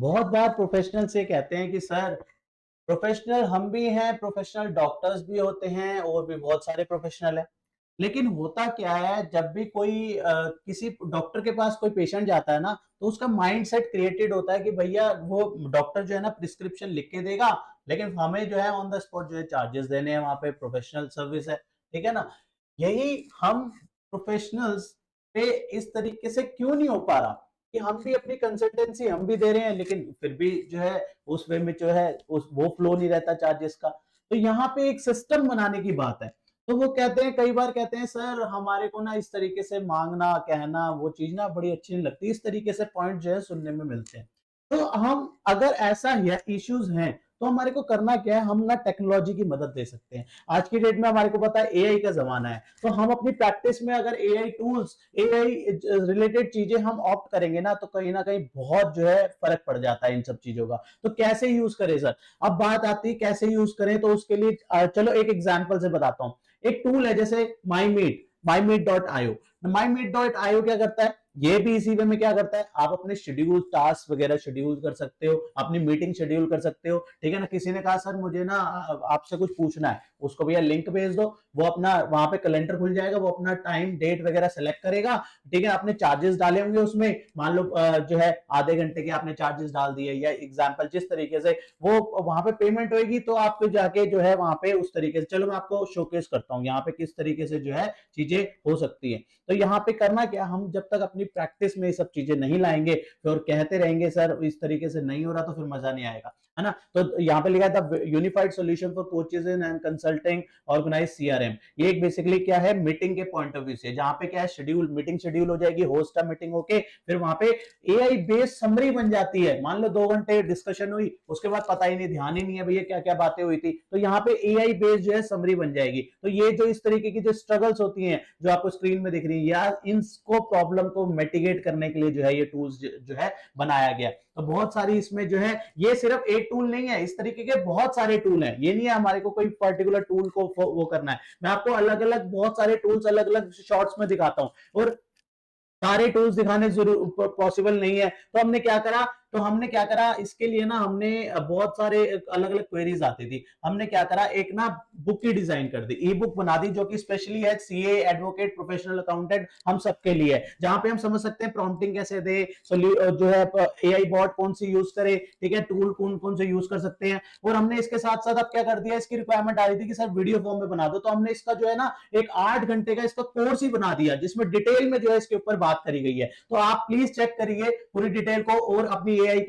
बहुत बार प्रोफेशनल से कहते हैं कि सर प्रोफेशनल हम भी हैं, प्रोफेशनल डॉक्टर्स भी होते हैं और भी बहुत सारे प्रोफेशनल हैं। लेकिन होता क्या है जब भी कोई किसी डॉक्टर के पास कोई पेशेंट जाता है ना, तो उसका माइंडसेट क्रिएटेड होता है कि भैया वो डॉक्टर जो है ना प्रिस्क्रिप्शन लिख के देगा, लेकिन हमें जो है ऑन द स्पॉट जो है चार्जेस देने हैं, वहाँ पे प्रोफेशनल सर्विस है, ठीक है ना? यही हम प्रोफेशनल्स पे इस तरीके से क्यों नहीं हो पा रहा कि हम भी अपनी कंसल्टेंसी हम भी दे रहे हैं, लेकिन फिर भी जो है उस वे में जो है उस वो फ्लो नहीं रहता चार्जेस का। तो यहाँ पे एक सिस्टम बनाने की बात है। तो वो कहते हैं, कई बार कहते हैं सर हमारे को ना इस तरीके से मांगना कहना वो चीज ना बड़ी अच्छी नहीं लगती, इस तरीके से पॉइंट जो है सुनने में मिलते हैं। तो हम अगर ऐसा इश्यूज हैं तो हमारे को करना क्या है, हम ना टेक्नोलॉजी की मदद ले सकते हैं। आज की डेट में हमारे को पता है एआई का जमाना है, तो हम अपनी प्रैक्टिस में अगर एआई टूल्स, एआई रिलेटेड चीजें हम ऑप्ट करेंगे ना कहीं बहुत जो है फर्क पड़ जाता है इन सब चीजों का। तो कैसे यूज करें सर? अब बात आती है कैसे यूज करें, तो उसके लिए चलो एक एग्जांपल से बताता हूँ। एक टूल है जैसे माईमीट माईमीट.io क्या करता है, ये भी इसी वे में क्या करता है, आप अपने शेड्यूल टास्क वगैरह शेड्यूल कर सकते हो, अपनी मीटिंग शेड्यूल कर सकते हो, ठीक है ना? किसी ने कहा सर मुझे ना आपसे कुछ पूछना है, उसको भैया लिंक भेज दो, वो अपना वहां पे कैलेंडर खुल जाएगा, वो अपना टाइम डेट वगैरह सेलेक्ट करेगा, ठीक है? आपने चार्जेस डाले होंगे उसमें, मान लो जो है आधे घंटे के आपने चार्जेस डाल दिए, या एग्जाम्पल जिस तरीके से वो वहां पे पेमेंट होगी, तो आपको जाके जो है वहां पे उस तरीके से, चलो मैं आपको शोकेस करता हूँ यहाँ पे किस तरीके से जो है चीजें हो सकती है। तो यहाँ पे करना क्या, हम जब तक अपनी प्रैक्टिस में ये सब चीजें नहीं लाएंगे और कहते रहेंगे सर इस तरीके से नहीं हो रहा, तो फिर मजा नहीं आएगा, है ना? तो यहाँ पे लिखा था unified solution for coaches and consulting organise CRM. ये एक बेसिकली क्या है, मीटिंग के पॉइंट ऑफ व्यू से, जहां पे क्या है शेड्यूल, मीटिंग शेड्यूल हो जाएगी, होस्ट का मीटिंग होके फिर वहां पे एआई बेस्ड समरी बन जाती है। मान लो 2 घंटे डिस्कशन हुई, उसके बाद पता ही नहीं, ध्यान ही नहीं है भैया क्या क्या बातें हुई थी, तो यहाँ पे एआई बेस्ड जो है समरी बन जाएगी। तो ये जो इस तरीके की जो स्ट्रगल्स होती हैं जो आपको स्क्रीन में दिख रही है, या इनको प्रॉब्लम को मिटिगेट करने के लिए जो है ये टूल्स जो है बनाया गया। तो बहुत सारी इसमें जो है, ये सिर्फ एक टूल नहीं है, इस तरीके के बहुत सारे टूल हैं। ये नहीं है हमारे को कोई पर्टिकुलर टूल को वो करना है, मैं आपको अलग अलग बहुत सारे टूल्स अलग अलग शॉर्ट्स में दिखाता हूं, और सारे टूल्स दिखाने जरूर पॉसिबल नहीं है। तो हमने क्या करा इसके लिए ना, हमने बहुत सारे अलग अलग क्वेरीज आती थी, हमने क्या करा, एक ना बुक ही डिजाइन कर दी, ई बुक बना दी, जो कि स्पेशली है सीए, एडवोकेट, प्रोफेशनल अकाउंटेंट, हम सबके लिए है, जहां पे हम समझ सकते हैं प्रॉम्प्टिंग कैसे दे, जो है एआई बॉट कौन सी यूज करे, ठीक है, टूल कौन कौन से यूज कर सकते हैं। और हमने इसके साथ साथ अब क्या कर दिया, इसकी रिक्वायरमेंट आ रही थी कि सर वीडियो फॉर्म में बना दो, तो हमने इसका जो है ना एक 8 घंटे का इसका कोर्स ही बना दिया, जिसमें डिटेल में जो है इसके ऊपर बात करी गई है। तो आप प्लीज चेक करिए पूरी डिटेल को, और अपनी एआई